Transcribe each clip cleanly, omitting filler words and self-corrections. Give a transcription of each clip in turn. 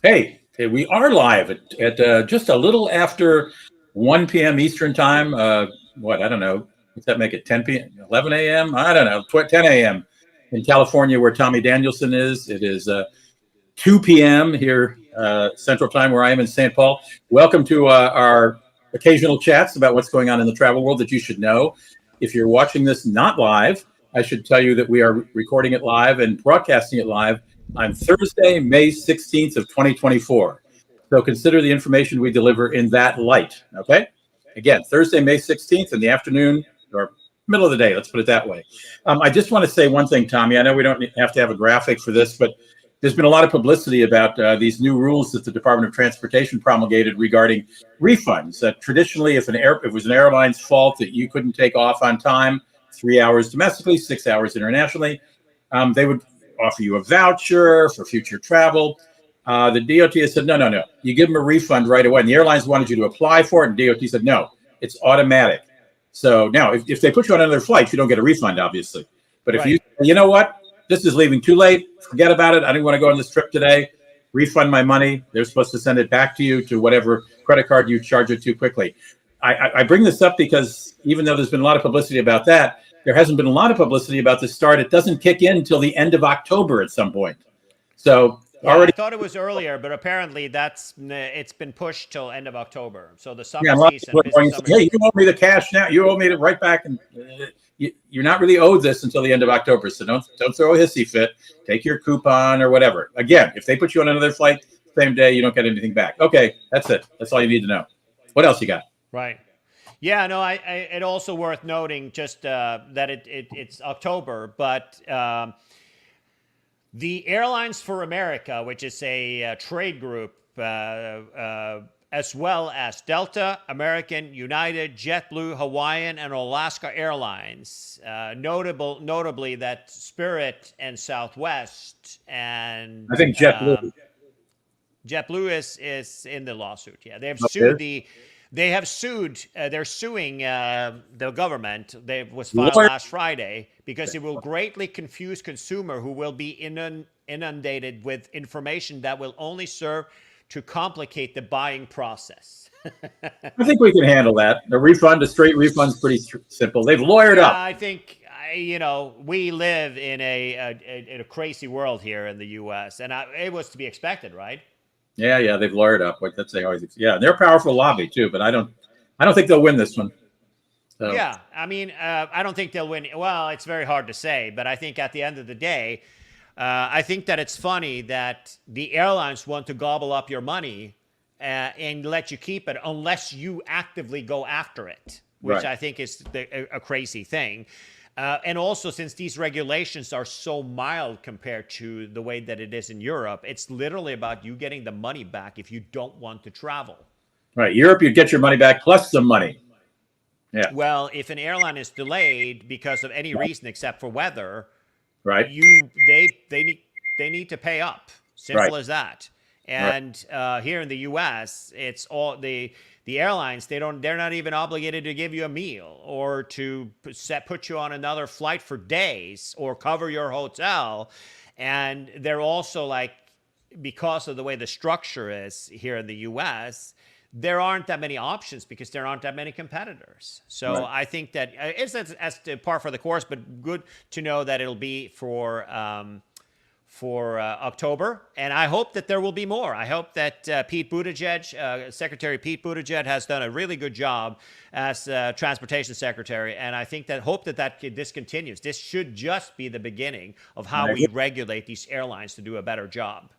Hey, we are live at just a little after 1 p.m. Eastern time. What, I don't know. What's that make it? 10 p.m., 11 a.m.? I don't know. 10 a.m. in California, where Tommy Danielsen is. It is 2 p.m. here, Central Time, where I am in St. Paul. Welcome to our occasional chats about what's going on in the travel world that you should know. If you're watching this not live, I should tell you that we are recording it live and broadcasting it live on Thursday, May 16th of 2024. So consider the information we deliver in that light, okay? Again, Thursday, May 16th in the afternoon or middle of the day, let's put it that way. I just want to say one thing, Tommy. I know we don't have to have a graphic for this, but there's been a lot of publicity about these new rules that the Department of Transportation promulgated regarding refunds. Traditionally, if it was an airline's fault that you couldn't take off on time, 3 hours domestically, 6 hours internationally, they would offer you a voucher for future travel. The DOT has said, no. You give them a refund right away. And the airlines wanted you to apply for it, and DOT said, no, it's automatic. So now, if they put you on another flight, you don't get a refund, obviously. But if you know what, this is leaving too late, forget about it. I didn't want to go on this trip today. Refund my money. They're supposed to send it back to you to whatever credit card you charge it to quickly. I bring this up because even though there's been a lot of publicity about that, there hasn't been a lot of publicity about the start. It doesn't kick in until the end of October at some point. So I thought it was earlier, but apparently it's been pushed till end of October. So the summer season. Hey, you owe me the cash now. You owe me it right back, and you're not really owed this until the end of October. So don't throw a hissy fit. Take your coupon or whatever. Again, if they put you on another flight same day, you don't get anything back. Okay, that's it. That's all you need to know. What else you got? Right. Yeah, no, it also worth noting just that it's October, but the Airlines for America, which is a trade group, as well as Delta, American, United, JetBlue, Hawaiian, and Alaska Airlines, notably that Spirit and Southwest and I think JetBlue. JetBlue is in the lawsuit. Yeah, they've sued the. They have sued. They're suing the government. It was filed last Friday because it will greatly confuse consumer who will be inundated with information that will only serve to complicate the buying process. I think we can handle that. A straight refund's pretty simple. They've lawyered up. I think we live in a crazy world here in the U.S. and it was to be expected, right? Yeah, they've lawyered up. Like that's they always. Yeah, they're a powerful lobby too, but I don't think they'll win this one. So. Yeah, I mean, I don't think they'll win. Well, it's very hard to say, but I think at the end of the day, I think that it's funny that the airlines want to gobble up your money and let you keep it unless you actively go after it, which I think is a crazy thing. And also, since these regulations are so mild compared to the way that it is in Europe, it's literally about you getting the money back if you don't want to travel. Right. Europe, you get your money back plus some money. Yeah. Well, if an airline is delayed because of any reason except for weather, right, they need to pay up. Simple as that. And here in the U.S., it's all the airlines. They're not even obligated to give you a meal or to put you on another flight for days or cover your hotel. And they're also like, because of the way the structure is here in the U.S., there aren't that many options because there aren't that many competitors. So I think that it's as par for the course, but good to know that it'll be for October, and I hope that there will be more. I hope that Secretary Pete Buttigieg has done a really good job as transportation secretary, and I think this continues. This should just be the beginning of how we regulate these airlines to do a better job.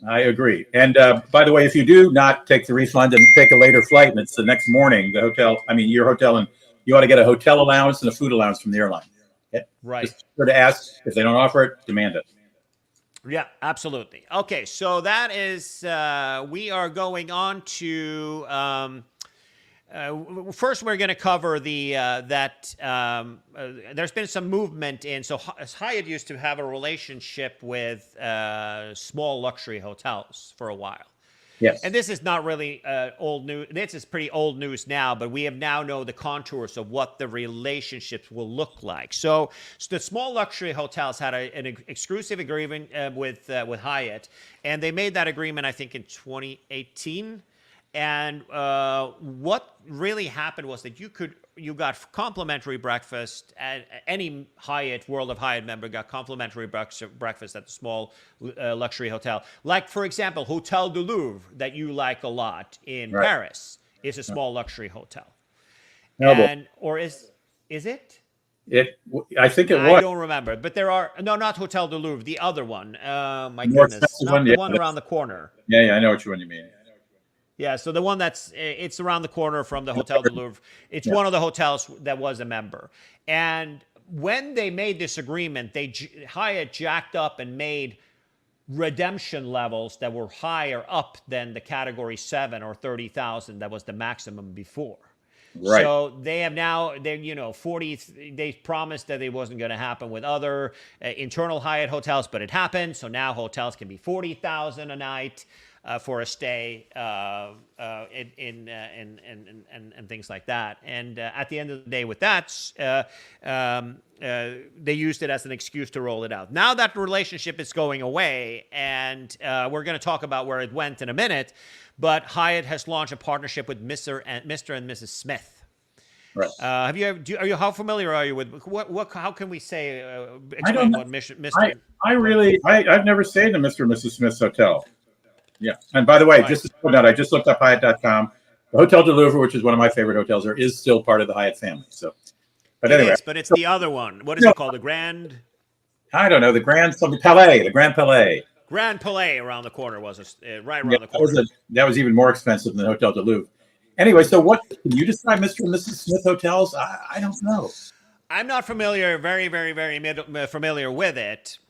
I agree. And by the way, if you do not take the refund and take a later flight and it's the next morning, your hotel, and you ought to get a hotel allowance and a food allowance from the airline. Okay? Right. Just sure to ask. If they don't offer it, demand it. Yeah, absolutely. Okay, so that is, we are going on to, first we're going to cover there's been some movement in, so Hyatt used to have a relationship with small luxury hotels for a while. Yes. And this is not really old news. This is pretty old news now, but we have now know the contours of what the relationships will look like. So the small luxury hotels had an exclusive agreement with Hyatt, and they made that agreement, I think, in 2018. And what really happened was that you got complimentary breakfast. Any Hyatt, World of Hyatt member got complimentary breakfast at the small luxury hotel. Like, for example, Hotel du Louvre, that you like a lot in Paris, is a small luxury hotel. And or is it? I think it was. I don't remember, but there are not Hotel du Louvre, the other one. My goodness, not the one around the corner. Yeah, I know which one you mean. Yeah, so the one it's around the corner from the Hotel du Louvre. It's one of the hotels that was a member. And when they made this agreement, Hyatt jacked up and made redemption levels that were higher up than the Category 7 or 30,000 that was the maximum before. Right. So they have now, they promised that it wasn't going to happen with other internal Hyatt hotels, but it happened. So now hotels can be 40,000 a night. For a stay and things like that. And at the end of the day with that, they used it as an excuse to roll it out. Now that relationship is going away, and we're going to talk about where it went in a minute, but Hyatt has launched a partnership with Mr. and Mrs. Smith. Right. How familiar are you with what? How can we say? Explain what Mr. I've never stayed in Mr. and Mrs. Smith's hotel. Yeah. And by the way, just to point out, I just looked up Hyatt.com. The Hotel du Louvre, which is one of my favorite hotels there, is still part of the Hyatt family. So, but anyway. But it's the other one. What is it called? The Grand? I don't know. The Grand Palais. The Grand Palais. Grand Palais around the corner was right around the corner. That was even more expensive than the Hotel du Louvre. Anyway, so can you describe Mr. and Mrs. Smith hotels? I don't know. I'm not familiar, very, very, very familiar with it.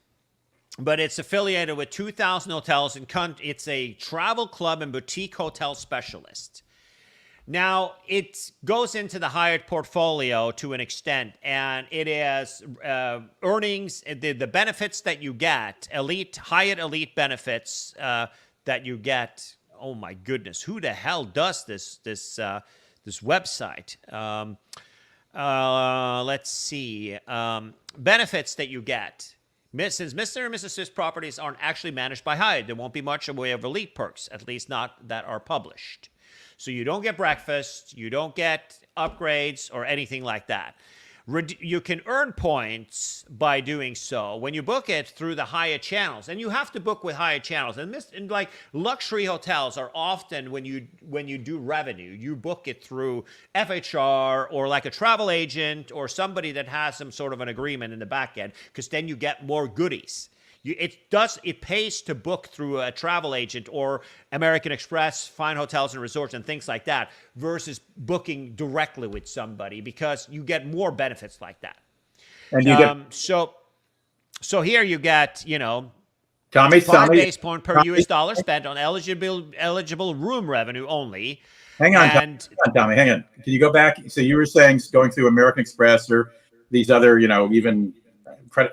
But it's affiliated with 2,000 hotels, and it's a travel club and boutique hotel specialist. Now, it goes into the Hyatt portfolio to an extent, and it is earnings, the benefits that you get, Hyatt elite benefits that you get. Oh my goodness, who the hell does this website? Let's see, benefits that you get. Since Mr. and Mrs. Smith's properties aren't actually managed by Hyatt, there won't be much in the way of elite perks, at least not that are published. So you don't get breakfast, you don't get upgrades or anything like that. You can earn points by doing so when you book it through the Hyatt channels, and you have to book with Hyatt channels. And like luxury hotels are often when you do revenue, you book it through FHR or like a travel agent or somebody that has some sort of an agreement in the back end, because then you get more goodies. It pays to book through a travel agent or American Express, Fine Hotels and Resorts and things like that versus booking directly with somebody, because you get more benefits like that. And you get so here you get, Tommy, 5 base point per US dollar spent on eligible room revenue only. Hang on, Tommy, hang on. Can you go back? So you were saying going through American Express or these other, even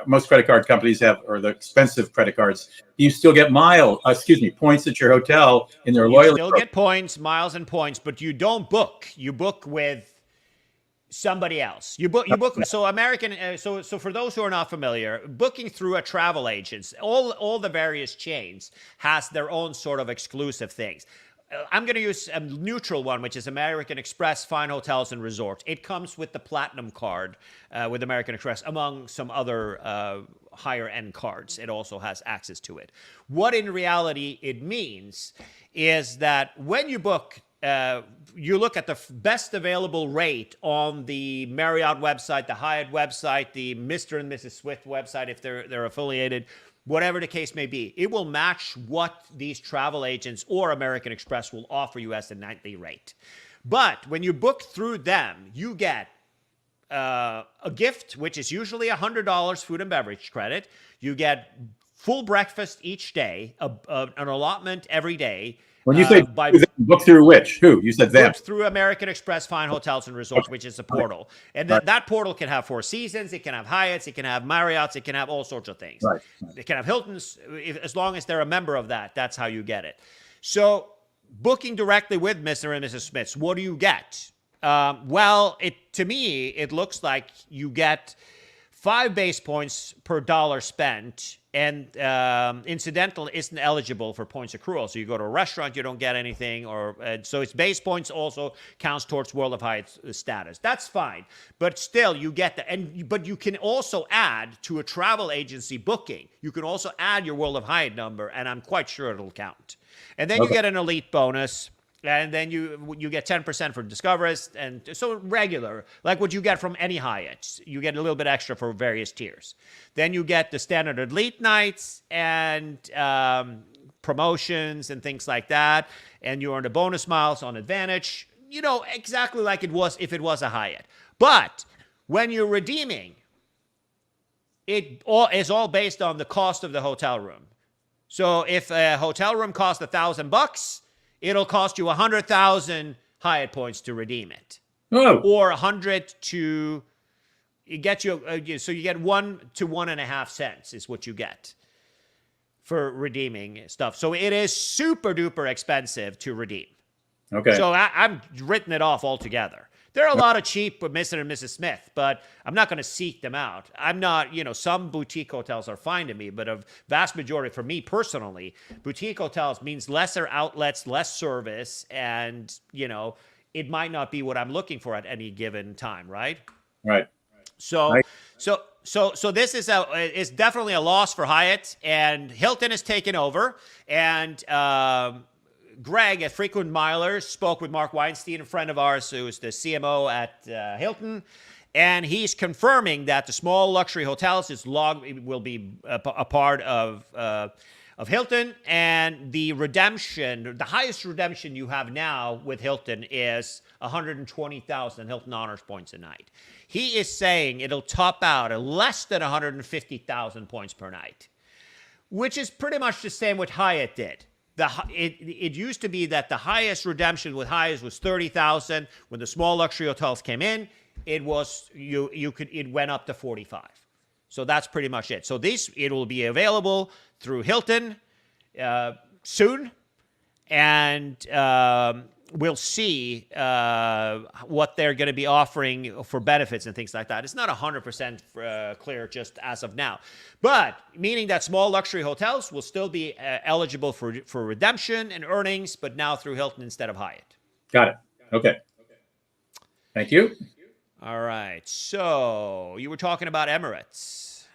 most credit card companies have, or the expensive credit cards, you still get points at your hotel in their loyalty. You still get points, miles and points, but you don't book. You book with somebody else. You book. So American. So for those who are not familiar, booking through a travel agent, all the various chains has their own sort of exclusive things. I'm going to use a neutral one, which is American Express, Fine Hotels and Resorts. It comes with the Platinum card with American Express, among some other higher-end cards. It also has access to it. What in reality it means is that when you book, you look at the best available rate on the Marriott website, the Hyatt website, the Mr. and Mrs. Smith website, if they're affiliated, whatever the case may be. It will match what these travel agents or American Express will offer you as a nightly rate. But when you book through them, you get a gift, which is usually $100 food and beverage credit. You get full breakfast each day, an allotment every day. When you say book through which? Who? You said them. Booked through American Express, Fine Hotels and Resorts, which is a portal. And that portal can have Four Seasons, it can have Hyatts, it can have Marriotts, it can have all sorts of things. Right. It can have Hiltons, as long as they're a member of that. That's how you get it. So booking directly with Mr. and Mrs. Smiths, what do you get? Well, to me, it looks like you get 5 base points per dollar spent, and incidental isn't eligible for points accrual. So you go to a restaurant, you don't get anything, or so it's base points also counts towards World of Hyatt status. That's fine, but still you get that. But you can also add to a travel agency booking. You can also add your World of Hyatt number, and I'm quite sure it'll count. And then you get an elite bonus. And then you get 10% for Discoverist, and so regular, like what you get from any Hyatt. You get a little bit extra for various tiers. Then you get the standard elite nights and promotions and things like that. And you earn the bonus miles on Advantage, exactly like it was if it was a Hyatt. But when you're redeeming, it is all based on the cost of the hotel room. So if a hotel room costs $1,000, it'll cost you 100,000 Hyatt points to redeem it. Oh. Or 100 to get you, so you get 1 to 1.5 cents is what you get for redeeming stuff. So it is super duper expensive to redeem. Okay. So I'm written it off altogether. There are a lot of cheap Mr. and Mrs. Smith, but I'm not going to seek them out. I'm not, some boutique hotels are fine to me, but a vast majority, for me personally, boutique hotels means lesser outlets, less service, and, it might not be what I'm looking for at any given time, right? Right. So this is definitely a loss for Hyatt, and Hilton has taken over, and Greg at Frequent Miler spoke with Mark Weinstein, a friend of ours who is the CMO at Hilton, and he's confirming that the small luxury hotels will be a part of Hilton, and the highest redemption you have now with Hilton is 120,000 Hilton Honors points a night. He is saying it'll top out at less than 150,000 points per night, which is pretty much the same what Hyatt did. It used to be that the highest redemption with Hyatt was 30,000. When the small luxury hotels came in, it went up to 45. So that's pretty much it. So it will be available through Hilton soon, and we'll see what they're going to be offering for benefits and things like that. It's not 100% clear just as of now, but meaning that small luxury hotels will still be eligible for redemption and earnings, but now through Hilton instead of Hyatt. Got it. Okay. Thank you. All right. So you were talking about Emirates.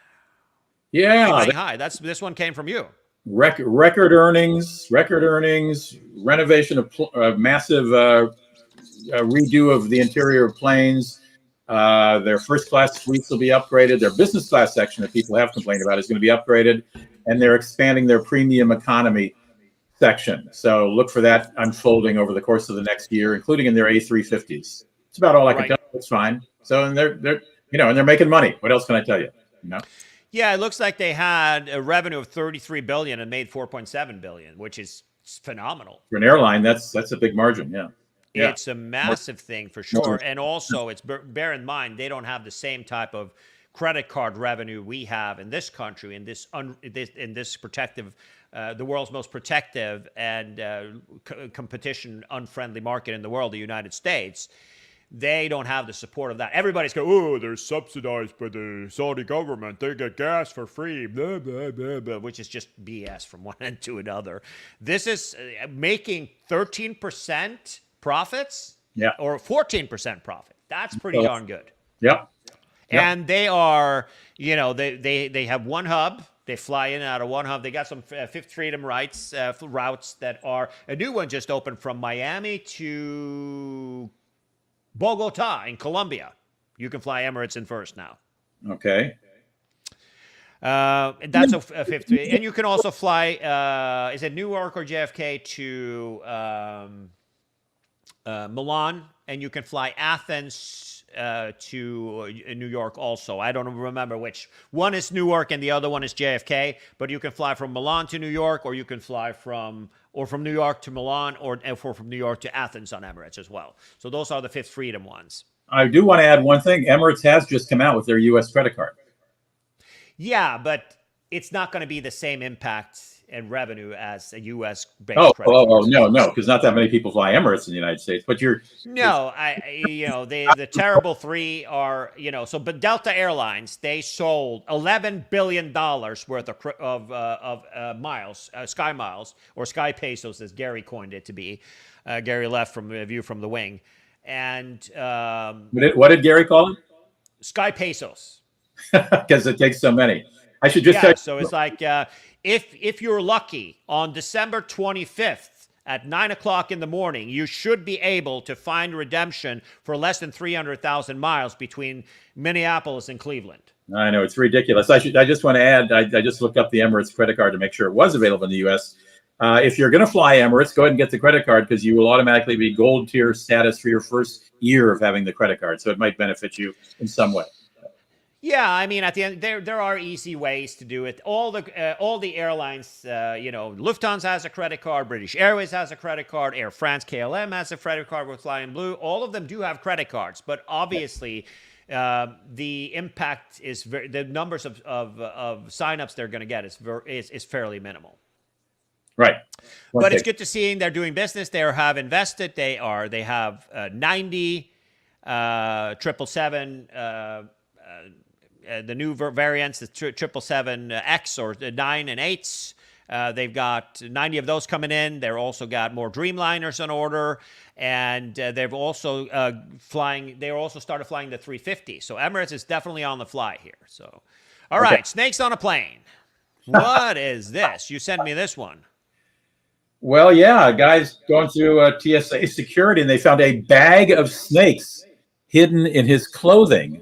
Yeah. Hi. This one came from you. Record earnings, renovation of massive redo of the interior of planes. Their first class suites will be upgraded. Their business class section that people have complained about is going to be upgraded, and they're expanding their premium economy section. So look for that unfolding over the course of the next year, including in their A350s. It's about all I can tell you. It's fine. So and they're making money. What else can I tell you? Yeah, it looks like they had a revenue of $33 billion and made $4.7 billion, which is phenomenal. For an airline, that's a big margin. Yeah. It's a massive thing for sure. And also, bear in mind, they don't have the same type of credit card revenue we have in this country, in this protective, the world's most protective and competition unfriendly market in the world, the United States. They don't have the support of that. Everybody's going, oh, they're subsidized by the Saudi government. They get gas for free, blah, blah, blah, blah, which is just BS from one end to another. This is making 13% profits, or 14% profit. That's pretty darn good. Yep. And they are, they have one hub. They fly in and out of one hub. They got some Fifth Freedom routes that are, a new one just opened from Miami to Bogota in Colombia. You can fly Emirates in first now. Okay. That's a fifth. And you can also fly, is it Newark or JFK to Milan? And you can fly Athens to New York also. I don't remember which. One is Newark and the other one is JFK. But you can fly from Milan to New York, or you can fly from New York to Milan, or from New York to Athens on Emirates as well. So those are the Fifth Freedom ones. I do want to add one thing. Emirates has just come out with their U.S. credit card. Yeah, but it's not going to be the same impact and revenue as a U.S. based Oh, credit card. no, because not that many people fly Emirates in the United States. But No, the terrible three are, but Delta Airlines, they sold $11 billion worth of miles, sky miles, or sky pesos, as Gary coined it to be. Gary left from a view from the wing. And what did Gary call it? Sky pesos. Because it takes so many. I should just yeah, say. So it's like if you're lucky on December 25th at 9 o'clock in the morning, you should be able to find redemption for less than 300,000 miles between Minneapolis and Cleveland. I know, it's ridiculous. I just want to add, I just looked up the Emirates credit card to make sure it was available in the U.S. If you're going to fly Emirates, go ahead and get the credit card, because you will automatically be gold tier status for your first year of having the credit card. So it might benefit you in some way. Yeah, I mean, at the end, there are easy ways to do it. All the airlines, Lufthansa has a credit card, British Airways has a credit card, Air France, KLM has a credit card with Flying Blue. All of them do have credit cards, but obviously, the impact is the numbers of signups they're going to get is fairly minimal. Right. But it's good to see they're doing business. They have invested. They have 90 777. The new variants, the 777X or the 9 and 8s. They've got 90 of those coming in. They've also got more Dreamliners on order, and they've also They also started flying the 350. So Emirates is definitely on the fly here. So, all right, snakes on a plane. What is this? You sent me this one. Well, yeah, a guy's going through TSA security, and they found a bag of snakes hidden in his clothing.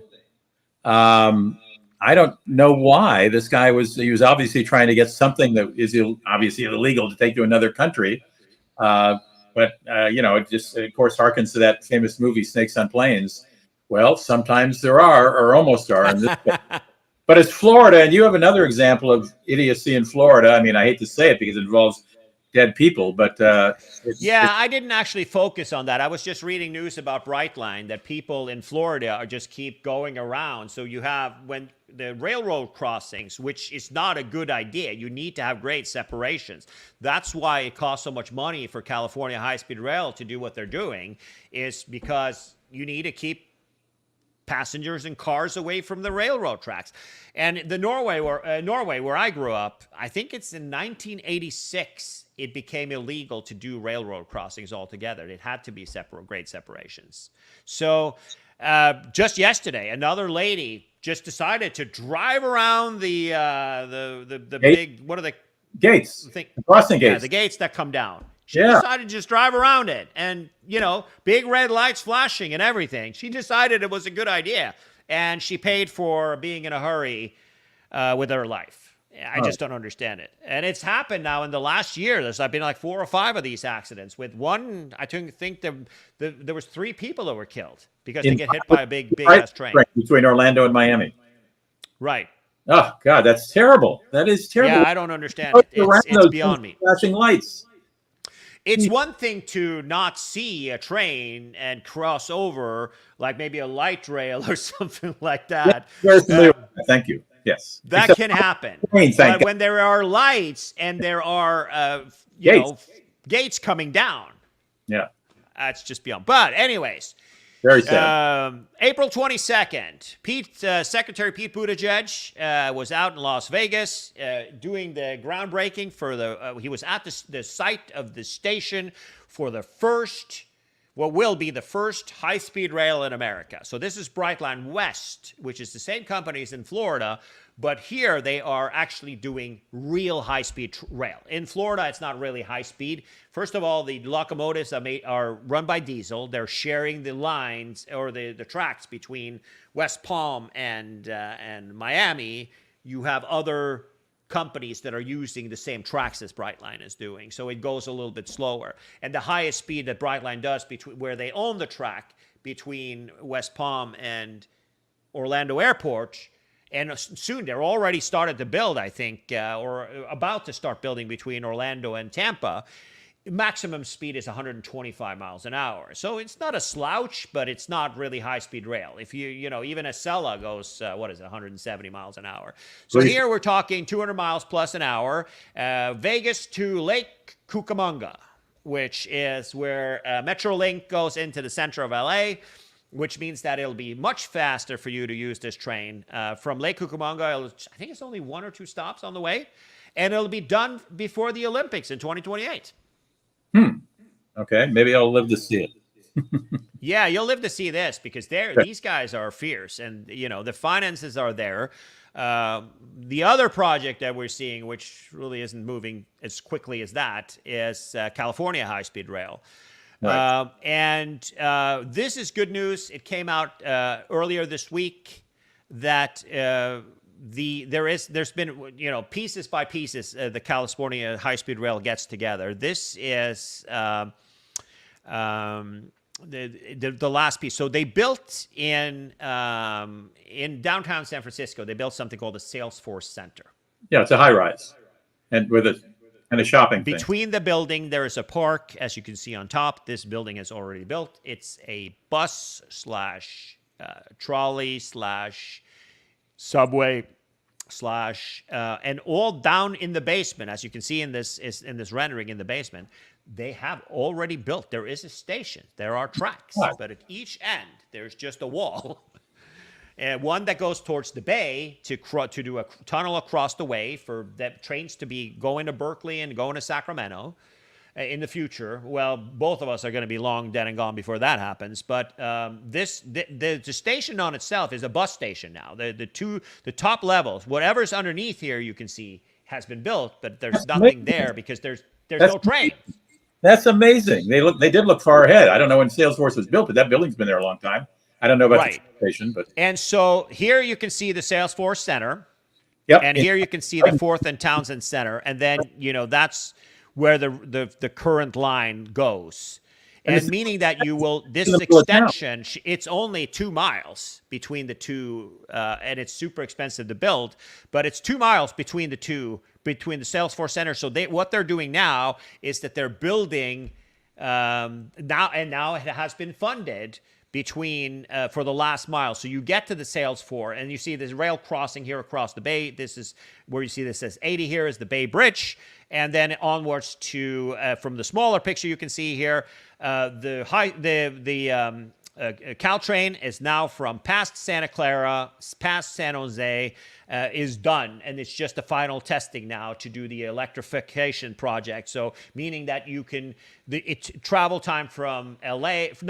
I don't know why this guy he was obviously trying to get something that is obviously illegal to take to another country. But it just, of course, harkens to that famous movie, Snakes on Planes. Well, sometimes there are, or almost are. In this case. But it's Florida, and you have another example of idiocy in Florida. I mean, I hate to say it because it involves dead people, but I didn't actually focus on that. I was just reading news about Brightline that people in Florida just keep going around. So you have, when the railroad crossings, which is not a good idea, you need to have great separations. That's why it costs so much money for California High-Speed Rail to do what they're doing, is because you need to keep passengers and cars away from the railroad tracks. And the Norway, where I grew up, I think it's in 1986, it became illegal to do railroad crossings altogether. It had to be great separations. So just yesterday, another lady just decided to drive around the big, what are the gates? The crossing gates. Yeah, the gates that come down. She decided to just drive around it, and, big red lights flashing and everything. She decided it was a good idea, and she paid for being in a hurry with her life. I just don't understand it. And it's happened now in the last year. There's been like 4 or 5 of these accidents. With one, I think there was 3 people that were killed because they get hit by a big ass train. Right, between Orlando and Miami. Right. Oh, God, that's terrible. That is terrible. Yeah, I don't understand it. It's beyond me. Flashing lights. It's one thing to not see a train and cross over, like maybe a light rail or something like that. Thank you. Yes. That can happen. But when there are lights and there are gates coming down. Yeah. That's just beyond. But anyways. Very sad. April 22nd, Secretary Pete Buttigieg was out in Las Vegas doing the groundbreaking for he was at the site of the station for what will be the first high-speed rail in America. So this is Brightline West, which is the same company as in Florida, but here they are actually doing real high-speed rail. In Florida, it's not really high-speed. First of all, the locomotives are run by diesel. They're sharing the lines or the tracks between West Palm and Miami. You have other companies that are using the same tracks as Brightline is doing. So it goes a little bit slower. And the highest speed that Brightline does where they own the track between West Palm and Orlando Airport, and soon they're already started to build, I think, or about to start building between Orlando and Tampa, maximum speed is 125 miles an hour. So it's not a slouch, but it's not really high-speed rail. If even a Acela goes, 170 miles an hour. So here we're talking 200 miles plus an hour, Vegas to Lake Cucamonga, which is where Metrolink goes into the center of LA, which means that it'll be much faster for you to use this train. From Lake Cucamonga, I think it's only 1 or 2 stops on the way, and it'll be done before the Olympics in 2028. Okay, maybe I'll live to see it. Yeah, you'll live to see this because these guys are fierce, and the finances are there. The other project that we're seeing, which really isn't moving as quickly as that, is California high-speed rail. Right. And this is good news. It came out earlier this week that there's been pieces by pieces the California high-speed rail gets together. This is the last piece. So they built in downtown San Francisco. They built something called the Salesforce Center. Yeah, it's a high-rise, and with a shopping thing. Between the building, there is a park, as you can see on top. This building is already built. It's a bus / trolley / subway / and all down in the basement, as you can see in this rendering in the basement. They have already built. There is a station. There are tracks, but at each end there's just a wall. And one that goes towards the bay to do a tunnel across the way for that trains to be going to Berkeley and going to Sacramento in the future. Well, both of us are going to be long dead and gone before that happens. But the station on itself is a bus station now. The top levels, whatever's underneath here, you can see has been built, but there's nothing there because there's no trains. That's amazing. They did look far ahead. I don't know when Salesforce was built, but that building's been there a long time. I don't know about the station, but and so here you can see the Salesforce Center. Yep. And here you can see the 4th and Townsend Center, and then that's where the current line goes. And meaning that this extension, it's only 2 miles between the two, and it's super expensive to build, but it's 2 miles between the two, between the Salesforce Center. So what they're doing now is that they're building now it has been funded between for the last mile. So you get to the Salesforce and you see this rail crossing here across the bay. This is where you see this says 80 here is the Bay Bridge. And then onwards to, from the smaller picture you can see here, the Caltrain is now from past Santa Clara, past San Jose, is done. And it's just the final testing now to do the electrification project. So meaning that you can, travel time from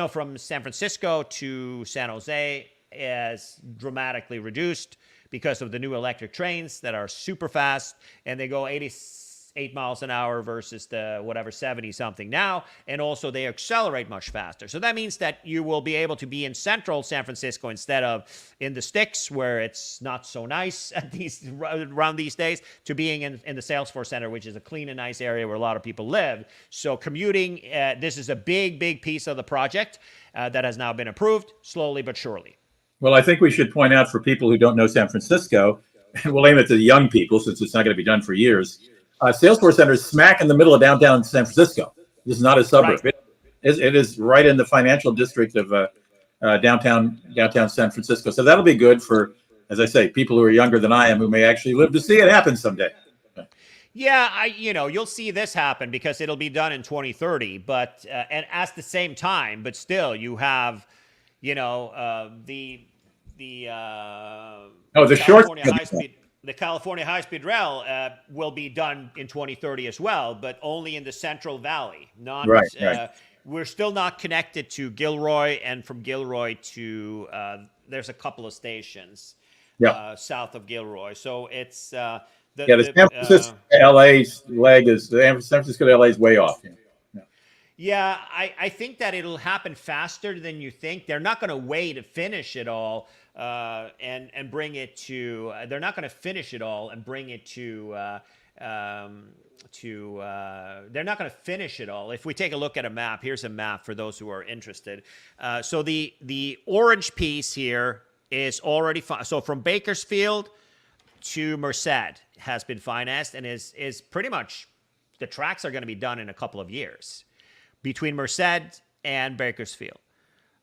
from San Francisco to San Jose is dramatically reduced because of the new electric trains that are super fast, and they go 88 miles an hour versus the 70 something now, and also they accelerate much faster. So that means that you will be able to be in central San Francisco instead of in the sticks where it's not so nice around these days, to being in the Salesforce Center, which is a clean and nice area where a lot of people live. So commuting, this is a big piece of the project that has now been approved, slowly but surely. Well, I think we should point out for people who don't know San Francisco, and we'll aim it to the young people since it's not going to be done for years. Salesforce Center is smack in the middle of downtown San Francisco. This is not a suburb. Right. It is right in the financial district of downtown San Francisco. So that'll be good for, as I say, people who are younger than I am who may actually live to see it happen someday. Yeah, you'll see this happen because it'll be done in 2030. But and at the same time, but still, you have, the California high-speed. The California high-speed rail will be done in 2030 as well, but only in the Central Valley. Right. We're still not connected to Gilroy, and from Gilroy to there's a couple of stations south of Gilroy. So it's the San Francisco LA's leg is San Francisco to LA is way off. Yeah, I think that it'll happen faster than you think. They're not going to wait to finish it all. And bring it to. They're not going to finish it all and bring it to. They're not going to finish it all. If we take a look at a map, here's a map for those who are interested. So the orange piece here is already so from Bakersfield to Merced has been financed and is pretty much the tracks are going to be done in a couple of years between Merced and Bakersfield.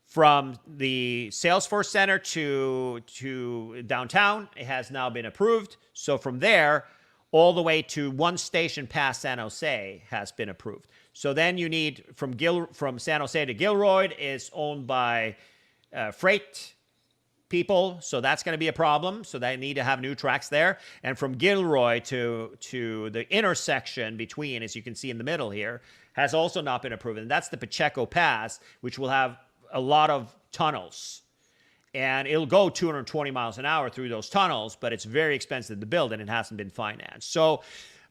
From the Salesforce Center to downtown, it has now been approved. So from there, all the way to one station past San Jose has been approved. So then you need from San Jose to Gilroy is owned by freight people, so that's going to be a problem. So they need to have new tracks there. And from Gilroy to the intersection between, as you can see in the middle here, has also not been approved. And that's the Pacheco Pass, which will have a lot of tunnels. And it'll go 220 miles an hour through those tunnels, but it's very expensive to build, and it hasn't been financed. So,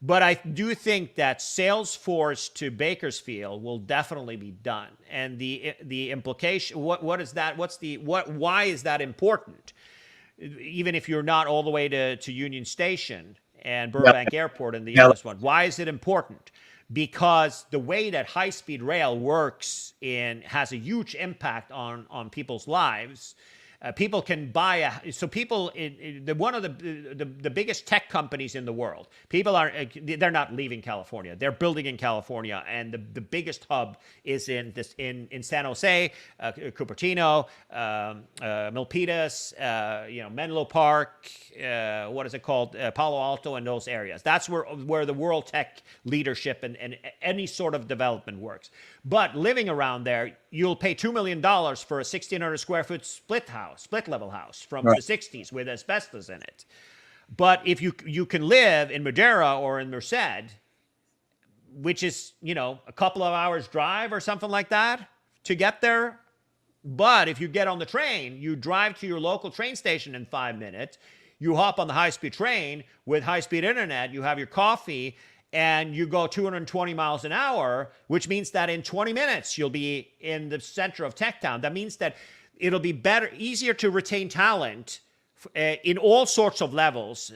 but I do think that Salesforce to Bakersfield will definitely be done. And the implication, what is that? Why is that important? Even if you're not all the way to Union Station and Burbank Airport and the other one, why is it important? Because the way that high-speed rail works has a huge impact on people's lives. People can buy one of the biggest tech companies in the world. They're not leaving California. They're building in California, and the biggest hub is in San Jose, Cupertino, Milpitas, Menlo Park. What is it called? Palo Alto, and those areas. That's where the world tech leadership and any sort of development works. But living around there, you'll pay $2 million for a 1,600 square foot split level house from the 60s with asbestos in it. But if you can live in Madera or in Merced, which is, a couple of hours drive or something like that to get there. But if you get on the train, you drive to your local train station in 5 minutes, you hop on the high-speed train with high-speed internet, you have your coffee, and you go 220 miles an hour, which means that in 20 minutes, you'll be in the center of tech town. That means that it'll be easier to retain talent in all sorts of levels.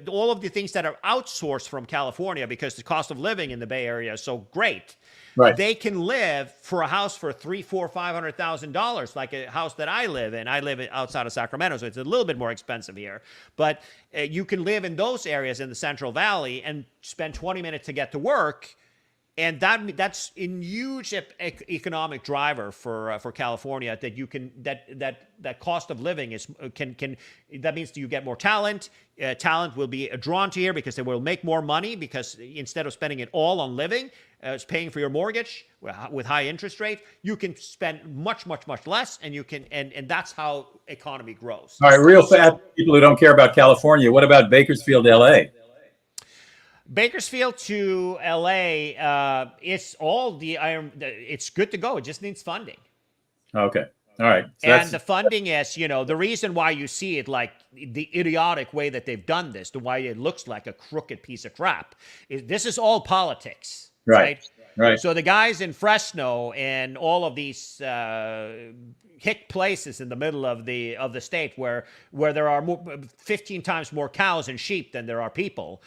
All of the things that are outsourced from California because the cost of living in the Bay Area is so great. Right. They can live for a house for $300,000, $400,000, $500,000, like a house that I live in. I live outside of Sacramento, so it's a little bit more expensive here. But you can live in those areas in the Central Valley and spend 20 minutes to get to work. And that's a huge economic driver for California. That you can that cost of living that means that you get more talent. Talent will be drawn to here because they will make more money because instead of spending it all on living, it's paying for your mortgage with high interest rate. You can spend much less, and you can and that's how economy grows. All right, real fast. People who don't care about California, what about Bakersfield, LA? Bakersfield to LA, it's good to go. It just needs funding. Okay. All right. So and the funding is, the reason why you see it like the idiotic way that they've done this, the way it looks like a crooked piece of crap, this is all politics. Right. So the guys in Fresno and all of these hick places in the middle of the state where there are 15 times more cows and sheep than there are people.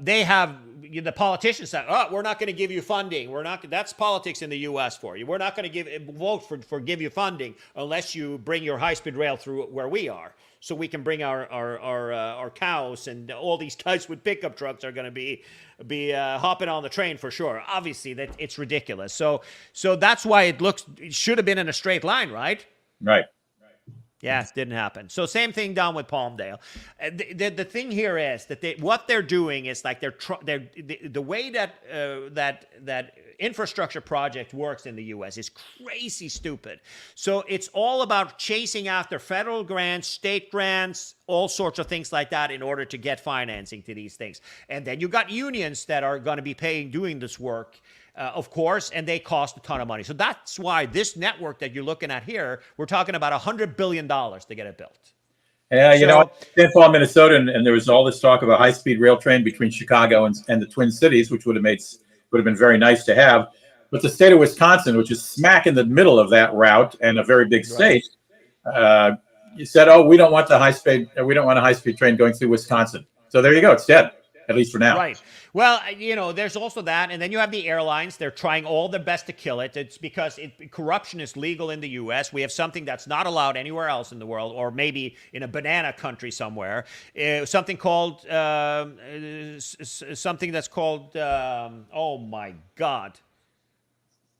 They have the politicians say, we're not going to give you funding. That's politics in the U.S. for you. We're not going to give you funding unless you bring your high-speed rail through where we are. So we can bring our cows, and all these guys with pickup trucks are going to be hopping on the train for sure. Obviously, that it's ridiculous. So that's why it should have been in a straight line, right? Right. Yeah, it didn't happen. So same thing down with Palmdale. The thing here is that what they're doing is like the way that infrastructure project works in the U.S. is crazy stupid. So it's all about chasing after federal grants, state grants, all sorts of things like that in order to get financing to these things. And then you got unions that are going to be doing this work. Of course, and they cost a ton of money. So that's why this network that you're looking at here, we're talking about $100 billion to get it built. Yeah, St. Paul, Minnesota, and there was all this talk of a high-speed rail train between Chicago and the Twin Cities, which would have been very nice to have. But the state of Wisconsin, which is smack in the middle of that route and a very big state, you said, we don't want a high-speed train going through Wisconsin. So there you go, it's dead. at least for now. Right. Well, there's also that. And then you have the airlines. They're trying all their best to kill it. It's because corruption is legal in the U.S. We have something that's not allowed anywhere else in the world, or maybe in a banana country somewhere. Something called, something that's called, oh my God,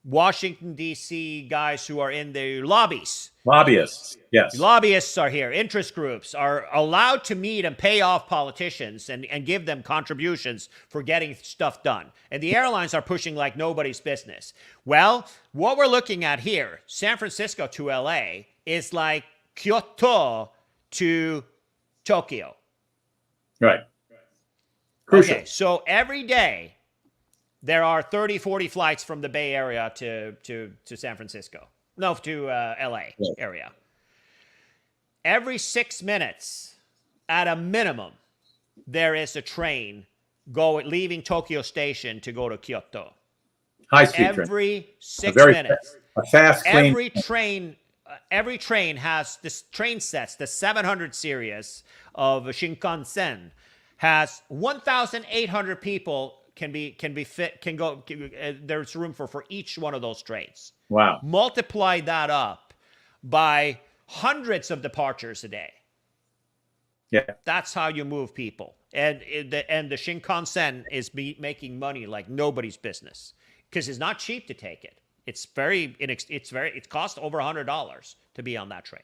Washington, D.C. guys who are in the lobbies. Lobbyists, yes. Lobbyists are here. Interest groups are allowed to meet and pay off politicians and give them contributions for getting stuff done. And the airlines are pushing like nobody's business. Well, what we're looking at here, San Francisco to LA, is like Kyoto to Tokyo. Right. Crucial. Okay, so every day there are 30, 40 flights from the Bay Area to San Francisco. No, to LA area. Every 6 minutes, at a minimum, there is a train leaving Tokyo Station to go to Kyoto. High-speed train. Every 6 minutes. A fast, clean. Every train has this train sets, the 700 series of Shinkansen, has 1,800 people there's room for each one of those trains. Wow. Multiply that up by hundreds of departures a day. Yeah. That's how you move people. And the Shinkansen is making money like nobody's business because it's not cheap to take it. It costs over $100 to be on that train.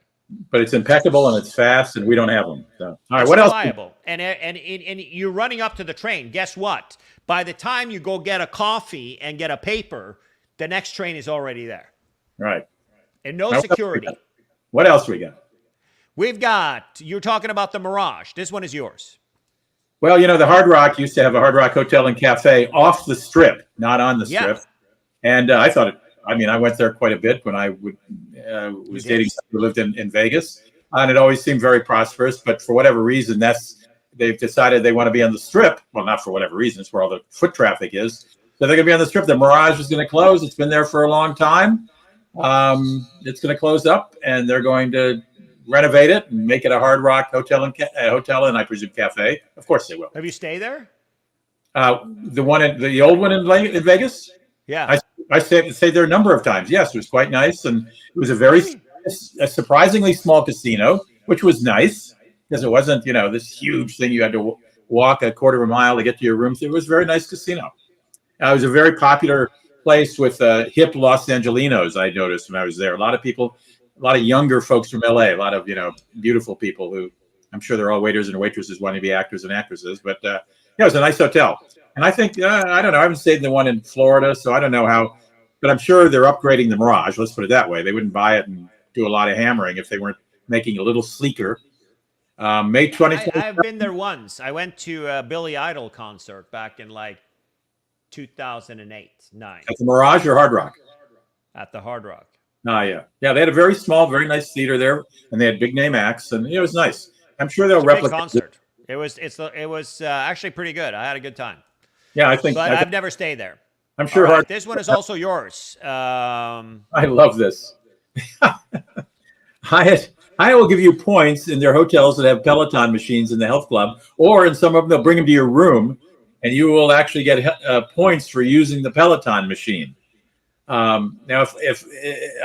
But it's impeccable and it's fast, and we don't have them. So, all right, what else? Reliable. And you're running up to the train. Guess what? By the time you go get a coffee and get a paper, the next train is already there. Right. And no security. What else we got? We've got, you're talking about the Mirage. This one is yours. Well, the Hard Rock used to have a Hard Rock hotel and cafe off the Strip, not on the Strip. And I thought I went there quite a bit when I was dating someone who lived in Vegas. And it always seemed very prosperous. But for whatever reason, they've decided they want to be on the Strip. Well, not for whatever reason. It's where all the foot traffic is. So they're going to be on the Strip. The Mirage is going to close. It's been there for a long time. It's going to close up, and they're going to renovate it and make it a Hard Rock hotel and I presume cafe. Of course they will. Have you stayed there? The old one in Vegas? Yeah. I stayed there a number of times. Yes, it was quite nice, and it was a surprisingly small casino, which was nice because it wasn't this huge thing you had to walk a quarter of a mile to get to your rooms. It was a very nice casino. It was a very popular place with hip Los Angelinos. I noticed when I was there. A lot of younger folks from LA. A lot of beautiful people who I'm sure they're all waiters and waitresses wanting to be actors and actresses. But it was a nice hotel. And I think, I don't know, I haven't stayed in the one in Florida, so I don't know how, but I'm sure they're upgrading the Mirage. Let's put it that way. They wouldn't buy it and do a lot of hammering if they weren't making it a little sleeker. May 2020. I've been there once. I went to a Billy Idol concert back in 2008, 9. At the Mirage or Hard Rock? At the Hard Rock. Yeah. They had a very small, very nice theater there, and they had big name acts, and it was nice. I'm sure they'll replicate big concert. It was actually pretty good. I had a good time. Yeah, But I've never stayed there. I'm sure. Right, this one is also yours. I love this. Hyatt will give you points in their hotels that have Peloton machines in the health club, or in some of them they'll bring them to your room, and you will actually get points for using the Peloton machine. Now, if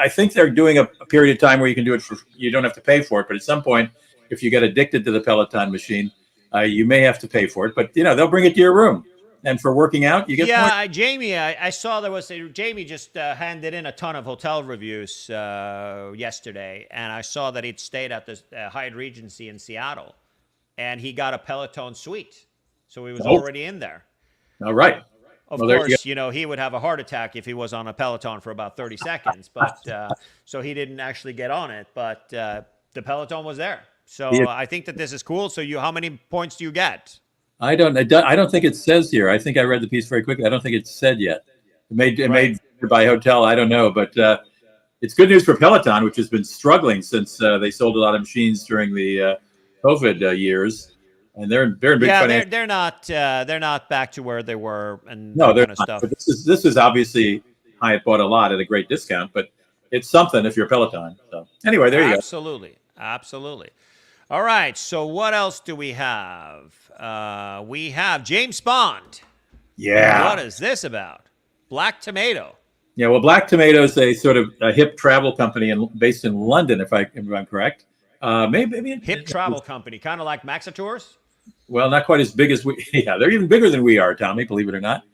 I think they're doing a period of time where you can do it you don't have to pay for it, but at some point, if you get addicted to the Peloton machine, you may have to pay for it. But they'll bring it to your room. And for working out, you get points. Jamie, I saw Jamie just handed in a ton of hotel reviews yesterday, and I saw that he'd stayed at the Hyatt Regency in Seattle, and he got a Peloton suite, so he was already in there. All right. Of course, he would have a heart attack if he was on a Peloton for about 30 seconds, but so he didn't actually get on it, but the Peloton was there. So I think that this is cool. So how many points do you get? I don't think it says here. I think I read the piece very quickly. I don't think it's said yet. It made by hotel. I don't know, but it's good news for Peloton, which has been struggling since they sold a lot of machines during the COVID years, and they're in big financial. They're not back to where they were, and no, they're kind of not. stuff. But this is obviously Hyatt bought a lot at a great discount, but it's something if you're Peloton. So anyway, there you go. Absolutely. All right. So what else do we have? We have James Bond. Yeah. What is this about? Black Tomato. Yeah. Well, Black Tomato is a sort of a hip travel company based in London, if I'm correct. Maybe Hip travel company, kind of like Maxa Tours. well, not quite as big as we. Yeah, they're even bigger than we are, Tommy. Believe it or not.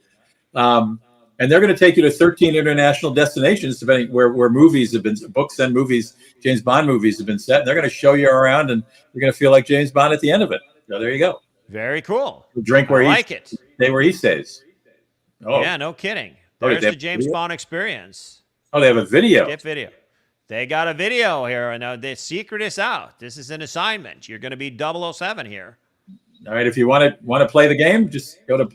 And they're going to take you to 13 international destinations, depending where movies have been, books and movies, James Bond movies have been set. And they're going to show you around, and you're going to feel like James Bond at the end of it. So there you go. Very cool. Drink where I like it. Stay where he stays. Oh, yeah, no kidding. There's the James Bond experience. Oh, they have a video. Skip video. They got a video here, and the secret is out. This is an assignment. You're going to be 007 here. All right, if you want to play the game, just go to,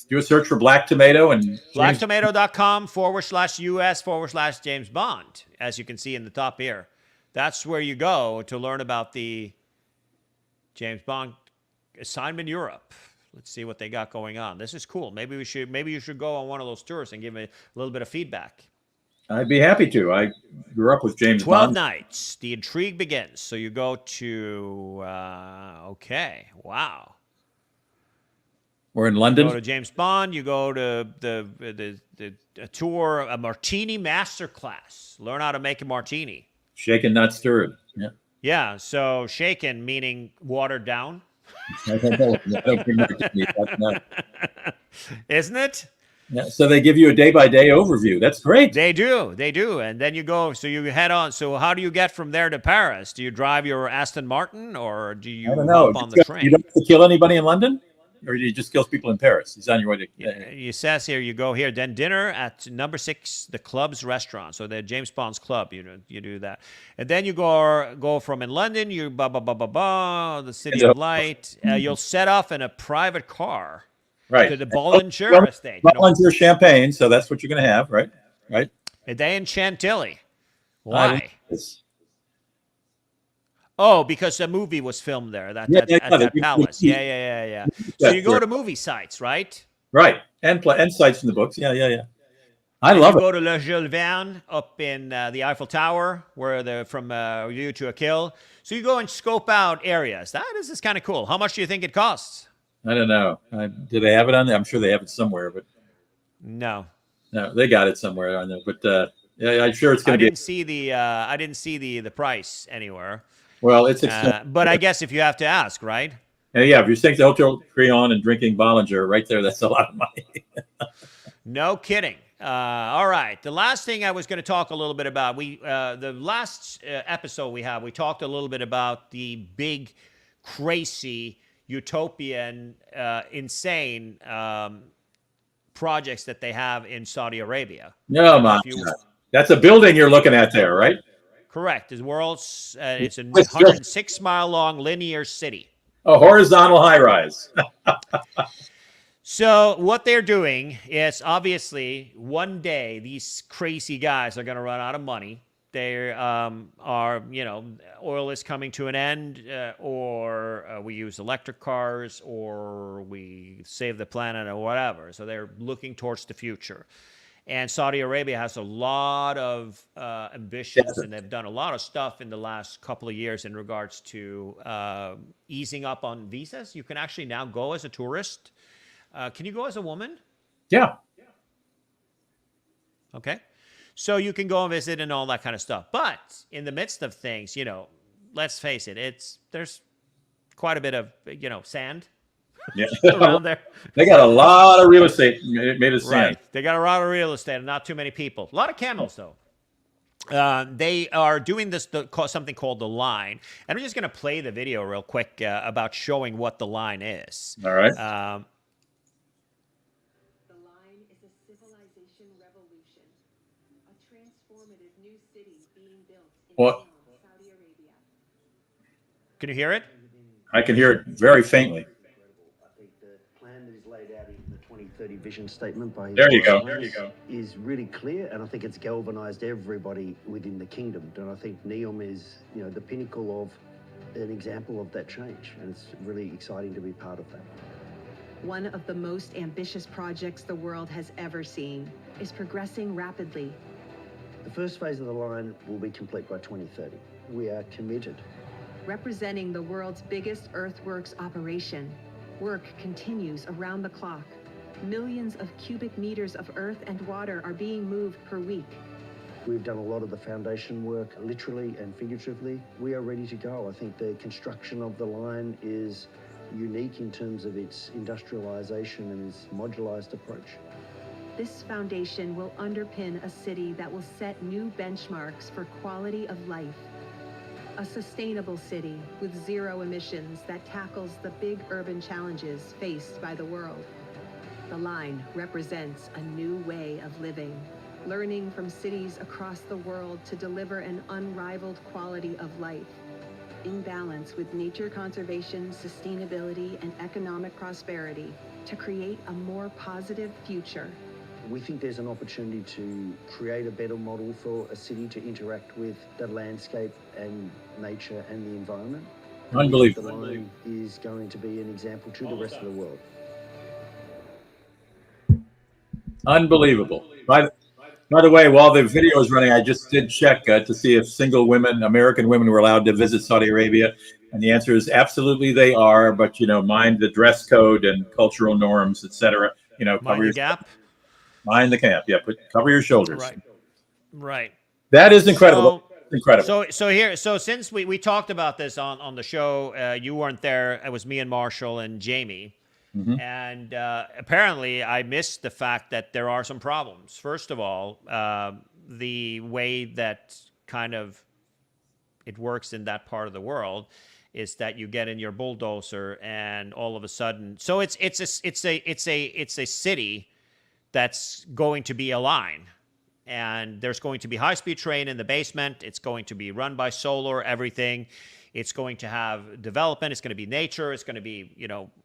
do a search for Black Tomato and blacktomato.com/US/James Bond, as you can see in the top here. That's where you go to learn about the James Bond assignment Europe. Let's see what they got going on. This is cool. Maybe you should go on one of those tours and give me a little bit of feedback. I'd be happy to. I grew up with James 12 Bond. nights. The intrigue begins. So you go to, okay, wow. We're in London. You go to James Bond. You go to the tour, a martini masterclass. Learn how to make a martini. Shaken, not stirred. Yeah. Yeah, so shaken meaning watered down. I don't drink martinis. That's not. Isn't it? Yeah, so they give you a day-by-day overview. That's great. They do. And then you go, so you head on. So how do you get from there to Paris? Do you drive your Aston Martin, or do you hop on the train? You don't have to kill anybody in London? Or do you just kill people in Paris? He's on your way to... It says here, you go here, then dinner at number 6, the club's restaurant. So the James Bond's club, you do that. And then you go from in London, you the City of Light. You'll set off in a private car. Right. To the Bollinger estate. Bollinger champagne, so that's what you're going to have, right? Right. A day in Chantilly. Why? Oh, because the movie was filmed there. At that palace. Yeah. So you go to movie sites, right? Right. And sites in the books. Yeah. I love it. You go to Le Jules Verne up in the Eiffel Tower, where they're from View to a Kill. So you go and scope out areas. This is kind of cool. How much do you think it costs? I don't know. Do they have it on there? I'm sure they have it somewhere, but no, they got it somewhere on there. But yeah, I'm sure it's going to be. I didn't see the price anywhere. Well, it's expensive. But I guess if you have to ask, right? Yeah, if you're staying at the Hotel Crillon and drinking Bollinger, right there, that's a lot of money. No kidding. All right. The last thing I was going to talk a little bit about, the last episode we talked a little bit about the big, crazy, utopian, insane projects that they have in Saudi Arabia. No, man. That's a building you're looking at there, right? Correct. The world's it's a 106-mile-long linear city. A horizontal high-rise. So what they're doing is, obviously, one day these crazy guys are going to run out of money. They oil is coming to an end, or we use electric cars, or we save the planet, or whatever. So they're looking towards the future. And Saudi Arabia has a lot of ambitions, and they've done a lot of stuff in the last couple of years in regards to easing up on visas. You can actually now go as a tourist. Can you go as a woman? Yeah. Okay. So you can go and visit and all that kind of stuff. But in the midst of things, let's face it, there's quite a bit of, sand. Yeah. Around there. They got a lot of real estate made of sand. Right. They got a lot of real estate and not too many people. A lot of camels, though. They are doing something called the line. And I'm just going to play the video real quick about showing what the line is. All right. The line is a civilization revolution, a transformative new city being built in Saudi Arabia. Can you hear it? I can hear it very faintly. 2030 vision statement by there you go is really clear, and I think it's galvanized everybody within the kingdom. And I think NEOM is the pinnacle of an example of that change, and it's really exciting to be part of that. One of the most ambitious projects the world has ever seen is progressing rapidly. The first phase of the line will be complete by 2030. We are committed representing the world's biggest earthworks operation. Work continues around the clock. Millions of cubic meters of earth and water are being moved per week. We've done a lot of the foundation work, literally and figuratively. We are ready to go. I think the construction of the line is unique in terms of its industrialization and its modularized approach. This foundation will underpin a city that will set new benchmarks for quality of life. A sustainable city with zero emissions that tackles the big urban challenges faced by the world. The line represents a new way of living, learning from cities across the world to deliver an unrivaled quality of life, in balance with nature conservation, sustainability, and economic prosperity, to create a more positive future. We think there's an opportunity to create a better model for a city to interact with the landscape and nature and the environment. Unbelievable. The line is going to be an example to the rest of the world. Unbelievable. By the way, while the video is running, I just did check to see if single women, American women, were allowed to visit Saudi Arabia. And the answer is absolutely they are, but, mind the dress code and cultural norms, etc. Mind the gap. Mind the camp. Yeah, cover your shoulders. Right. That is incredible. Incredible. So since we talked about this on the show, you weren't there. It was me and Marshall and Jamie. Mm-hmm. And apparently I missed the fact that there are some problems. First of all, the way that kind of it works in that part of the world is that you get in your bulldozer and all of a sudden, so it's a city that's going to be a line, and there's going to be high-speed train in the basement. It's going to be run by solar, everything. It's going to have development. It's going to be nature. It's going to be,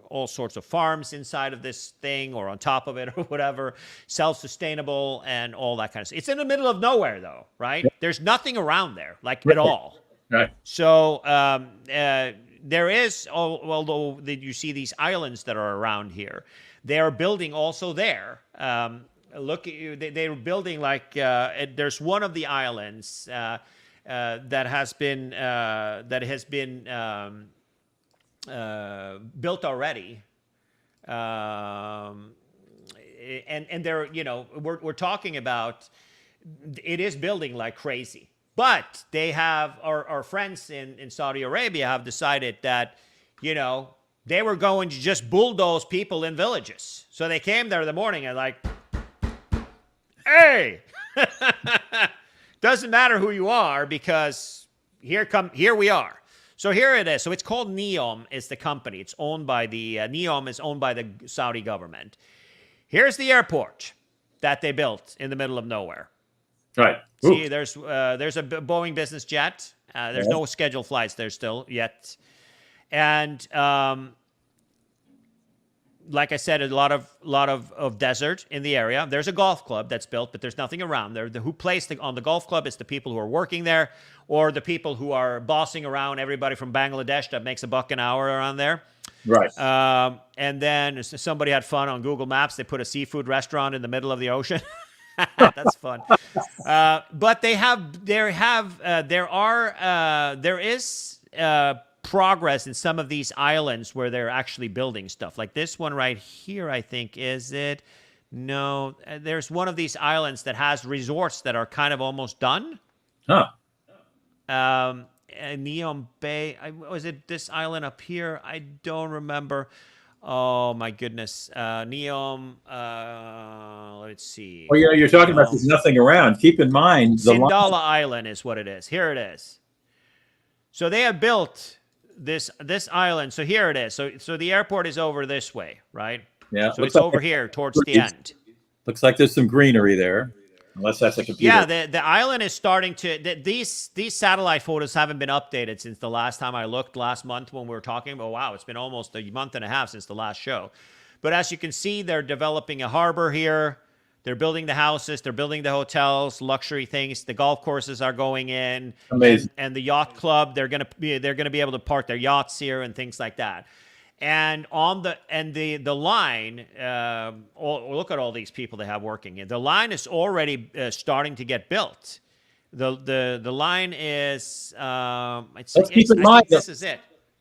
all sorts of farms inside of this thing or on top of it or whatever, self-sustainable and all that kind of stuff. It's in the middle of nowhere, though, right? Yep. There's nothing around there, at all. Right. So there is, although you see these islands that are around here, they are building also there. Look at you. They're building there's one of the islands that has been built already, and they're we're talking about it is building like crazy. But they have our friends in Saudi Arabia have decided that they were going to just bulldoze people in villages. So they came there in the morning and hey, doesn't matter who you are because here we are. So here it is. So it's called NEOM is the company. It's owned by NEOM is owned by the Saudi government. Here's the airport that they built in the middle of nowhere. Right. See, there's a Boeing business jet. There's no scheduled flights there still yet. And like I said, a lot of desert in the area. There's a golf club that's built, but there's nothing around there. Who plays on the golf club is the people who are working there, or the people who are bossing around everybody from Bangladesh that makes $1 an hour around there. Right. And then somebody had fun on Google Maps. They put a seafood restaurant in the middle of the ocean. That's fun. But there is progress in some of these islands where they're actually building stuff. Like this one right here, I think, is it? No, there's one of these islands that has resorts that are kind of almost done. Huh. Neom Bay. Was it this island up here? I don't remember. Oh my goodness. Neom. Let's see. Well, you're talking about there's nothing around. Keep in mind, Sindala Island is what it is. Here it is. So they have built this island. So here it is. So the airport is over this way, right? Yeah. So it's over here towards the end. Looks like there's some greenery there, unless that's a computer. Yeah, the island is starting to. These satellite photos haven't been updated since the last time I looked last month when we were talking. Oh wow, it's been almost a month and a half since the last show. But as you can see, they're developing a harbor here. They're building the houses. They're building the hotels, luxury things. The golf courses are going in. Amazing. And the yacht club, they're gonna be able to park their yachts here and things like that. And on the line, look at all these people they have working. The line is already starting to get built. The line is Let's keep in I mind think this is it.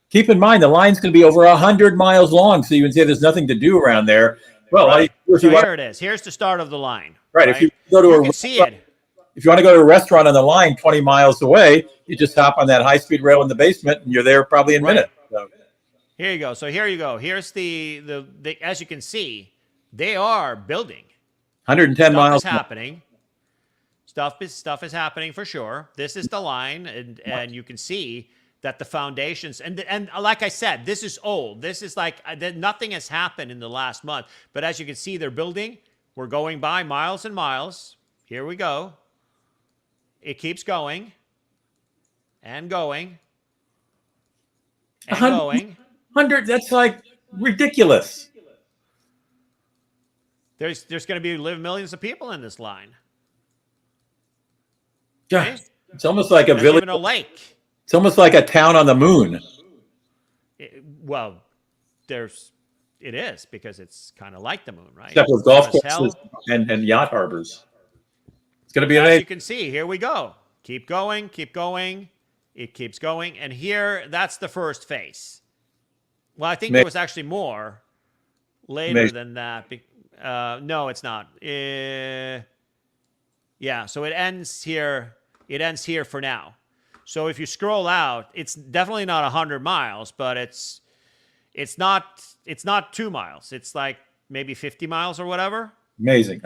Keep in mind the line's going to be over 100 miles long, so you can say there's nothing to do around there. Well, Right. if So you want, here it is. Here's the start of the line. right, if you go to You a can see it. if you want to go to a restaurant on the line 20 miles away, you just hop on that high-speed rail in the basement, and you're there probably in minutes. So, Here you go. So here you go. Here's the as you can see, they are building. 110 Stuff miles. is happening. Stuff is happening for sure. This is the line, and you can see that the foundations and like I said, this is old. This is like nothing has happened in the last month. But as you can see, they're building. We're going by miles and miles. Here we go. It keeps going and going and 100, going. 100. That's like ridiculous. There's going to be live millions of people in this line. Yeah, it's almost like a There's village. even a lake. It's almost like a town on the moon. Well, it is because it's kind of like the moon, right? Except with golf Hot as courses and yacht harbors. It's going to be As amazing. you can see, here we go. Keep going, keep going. It keeps going. And here, that's the first phase. Well, I think there was actually more later than that. No, it's not. Yeah, so it ends here. It ends here for now. So if you scroll out, it's definitely not 100 miles, but it's not 2 miles. It's like maybe 50 miles or whatever. Amazing.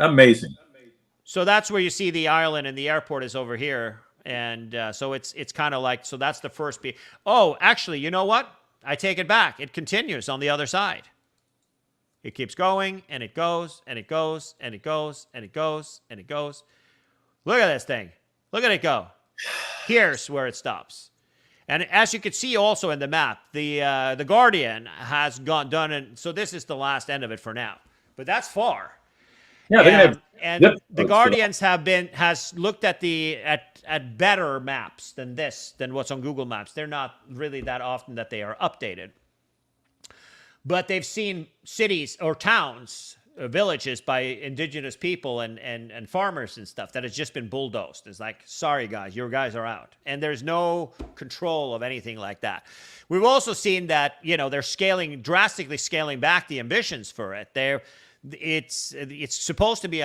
So that's where you see the island, and the airport is over here. And so it's kind of like, so that's the first piece. Oh, actually, you know what? I take it back. It continues on the other side. It keeps going, and it goes, and it goes, and it goes, and it goes, and it goes. Look at this thing. Look at it go. Here's where it stops. And as you can see also in the map, the Guardian has done it. So this is the last end of it for now. But that's far. Yeah, and the Guardians has looked at at better maps than what's on Google Maps. They're not really that often that they are updated. But they've seen cities or towns, villages by indigenous people and farmers and stuff that has just been bulldozed. It's like, sorry guys, your guys are out. And there's no control of anything like that. We've also seen that, they're drastically scaling back the ambitions for it. It's supposed to be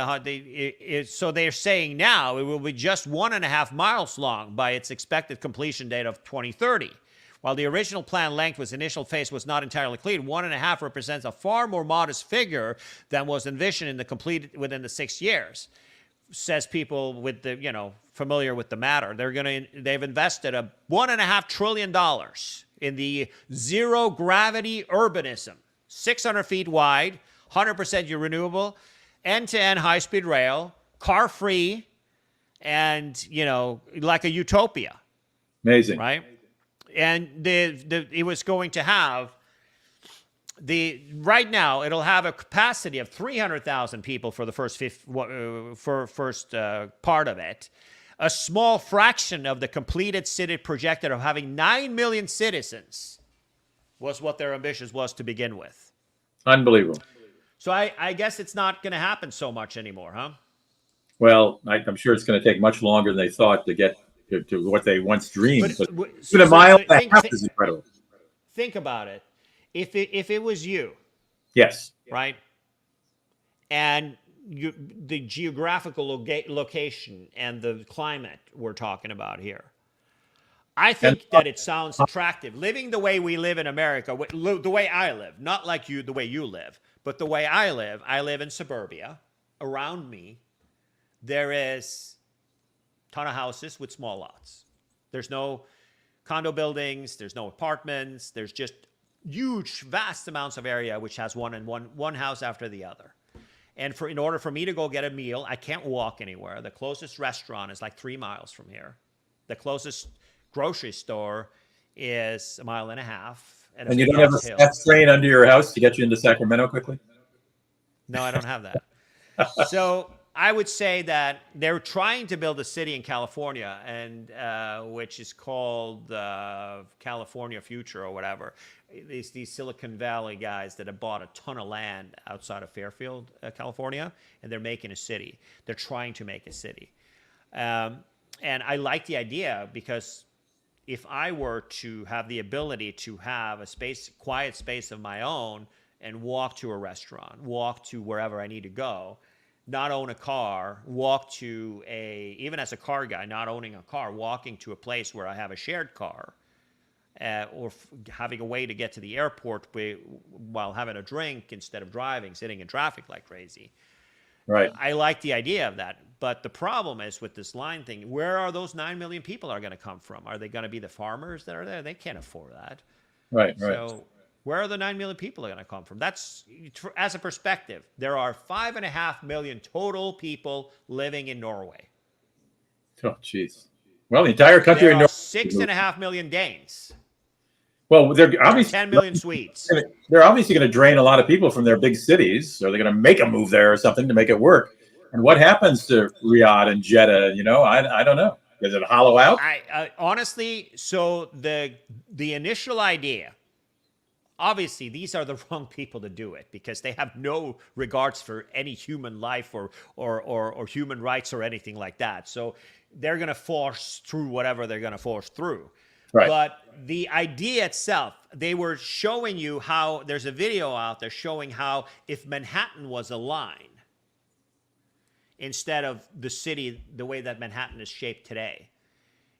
so they're saying now it will be just 1.5 miles long by its expected completion date of 2030. While the original plan length was initial phase was not entirely clear, 1.5 represents a far more modest figure than was envisioned in the completed within the 6 years. Says people with the familiar with the matter. They've invested $1.5 trillion in the zero gravity urbanism, 600 feet wide, 100% renewable, end-to-end high-speed rail, car-free, and like a utopia. Amazing, right? And it was going to have right now it'll have a capacity of 300,000 people for the first part of it. A small fraction of the completed city projected of having 9 million citizens was what their ambitions was to begin with. Unbelievable. So I guess it's not going to happen so much anymore, huh? Well, I'm sure it's going to take much longer than they thought to get to what they once dreamed. But a mile and a half is incredible. Think about it. If it was you, yes, right, and the geographical location and the climate we're talking about here, I think that it sounds attractive. Living the way we live in America, the way I live, not like you, the way you live, but the way I live in suburbia. Around me, there is a ton of houses with small lots. There's no condo buildings. There's no apartments. There's just huge, vast amounts of area which has one house after the other. And in order for me to go get a meal, I can't walk anywhere. The closest restaurant is like 3 miles from here. The closest grocery store is 1.5 miles. And you don't have a fast train under your house to get you into Sacramento quickly? No, I don't have that. So I would say that they're trying to build a city in California, and which is called California Future or whatever. These Silicon Valley guys that have bought a ton of land outside of Fairfield, California, and they're making a city. They're trying to make a city. And I like the idea because if I were to have the ability to have a space, quiet space of my own, and walk to a restaurant, walk to wherever I need to go, not own a car, walk to even as a car guy, not owning a car, walking to a place where I have a shared car, or having a way to get to the airport while having a drink instead of driving, sitting in traffic like crazy. Right. I like the idea of that. But the problem is with this line thing, where are those 9 million people are going to come from? Are they going to be the farmers that are there? They can't afford that. Right. So where are the 9 million people going to come from? That's, as a perspective, there are 5.5 million total people living in Norway. Oh, jeez. Well, the entire country. There are 6.5 million Danes. Well, they're obviously 10 million Swedes. They're obviously going to drain a lot of people from their big cities, or they're going to make them move there or something to make it work. And what happens to Riyadh and Jeddah? I don't know. Does it hollow out? I honestly, so the initial idea, obviously these are the wrong people to do it because they have no regards for any human life or human rights or anything like that. So they're going to force through whatever they're going to force through. Right. But the idea itself, they were showing you how there's a video out there showing how if Manhattan was a line instead of the city, the way that Manhattan is shaped today,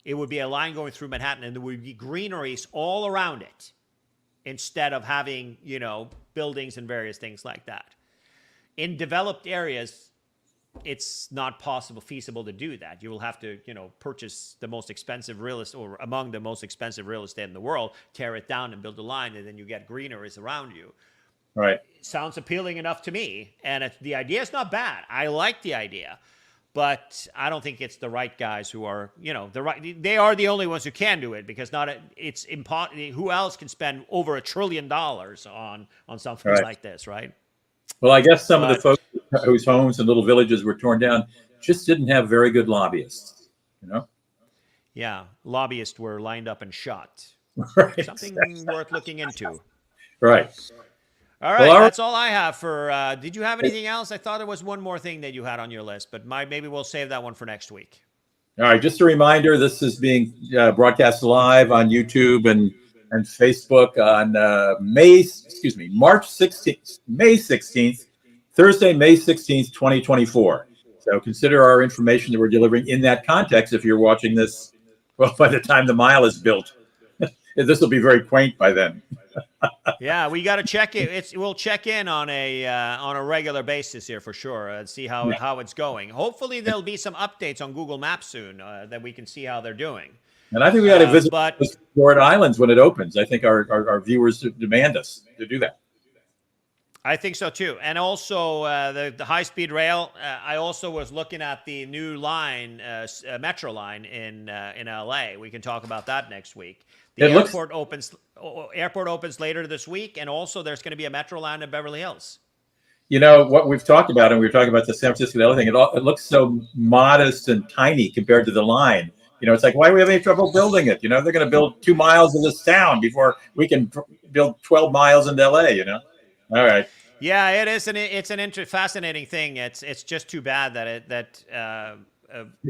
it would be a line going through Manhattan and there would be greeneries all around it instead of having, buildings and various things like that. In developed areas, it's not feasible to do that. You will have to, purchase the most expensive real estate or among the most expensive real estate in the world, tear it down and build a line, and then you get greeneries around you. Right. Sounds appealing enough to me. And the idea is not bad. I like the idea. But I don't think it's the right guys who are, they are the only ones who can do it because it's impossible. Who else can spend over $1 trillion on something like this, right? Well, I guess some of the folks whose homes and little villages were torn down just didn't have very good lobbyists, Yeah, lobbyists were lined up and shot. Right. Something worth looking into. Right. All right, that's all I have for. Did you have anything else? I thought there was one more thing that you had on your list, but maybe we'll save that one for next week. All right, just a reminder, this is being broadcast live on YouTube and Facebook on March 16th, May 16th, Thursday, May 16th, 2024. So consider our information that we're delivering in that context if you're watching this, well, by the time the mile is built. This will be very quaint by then. Yeah, we got to check it. We'll check in on a regular basis here for sure and see how it's going. Hopefully, there'll be some updates on Google Maps soon that we can see how they're doing. And I think we got to visit the Florida Islands when it opens. I think our viewers demand us to do that. I think so too. And also the high-speed rail. I also was looking at the new line, metro line in LA. We can talk about that next week. The airport opens later this week, and also there's going to be a metro line in Beverly Hills. What we've talked about, and we were talking about the San Francisco the other thing. It looks so modest and tiny compared to the line. It's like, why do we have any trouble building it? They're going to build 2 miles of this town before we can build 12 miles into LA. All right. Yeah, it is, and it's an fascinating thing. It's just too bad that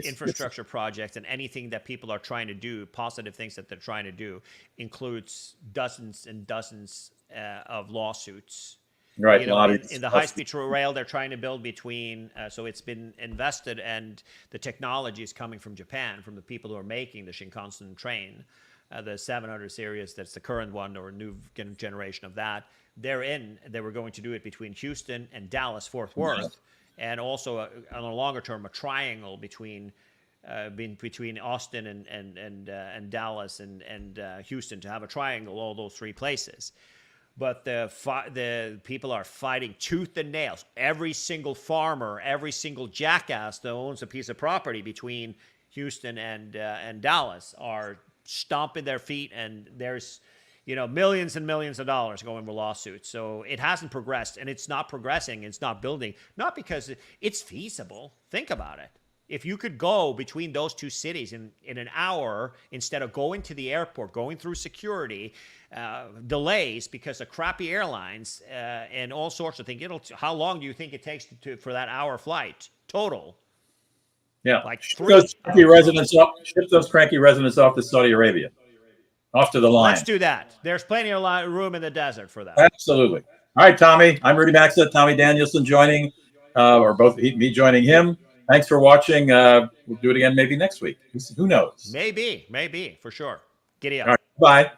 infrastructure projects and anything that people are trying to do, positive things that they're trying to do, includes dozens and dozens of lawsuits. Right. In the high-speed rail they're trying to build between, so it's been invested, and the technology is coming from Japan, from the people who are making the Shinkansen train, the 700 series. That's the current one, or a new generation of that. They were going to do it between Houston and Dallas, Fort Worth. And also on a longer term, a triangle between Austin and Dallas and Houston, to have a triangle, all those 3 places. But the people are fighting tooth and nails. Every single farmer, every single jackass that owns a piece of property between Houston and Dallas are stomping their feet, and there's millions and millions of dollars going with lawsuits. So it hasn't progressed, and it's not progressing. It's not building, not because it's feasible. Think about it. If you could go between those 2 cities in an hour instead of going to the airport, going through security, delays because of crappy airlines, and all sorts of things. How long do you think it takes for that hour flight total? Yeah. Like Ship 3. those cranky residents off. Ship those cranky residents off to Saudi Arabia, off to the line. Let's do that. There's plenty of room in the desert for that. Absolutely. All right, Tommy. I'm Rudy Maxa. Tommy Danielsen joining, or both me joining him. Thanks for watching. We'll do it again maybe next week. Who knows? Maybe, for sure. Giddy up. All right. Bye.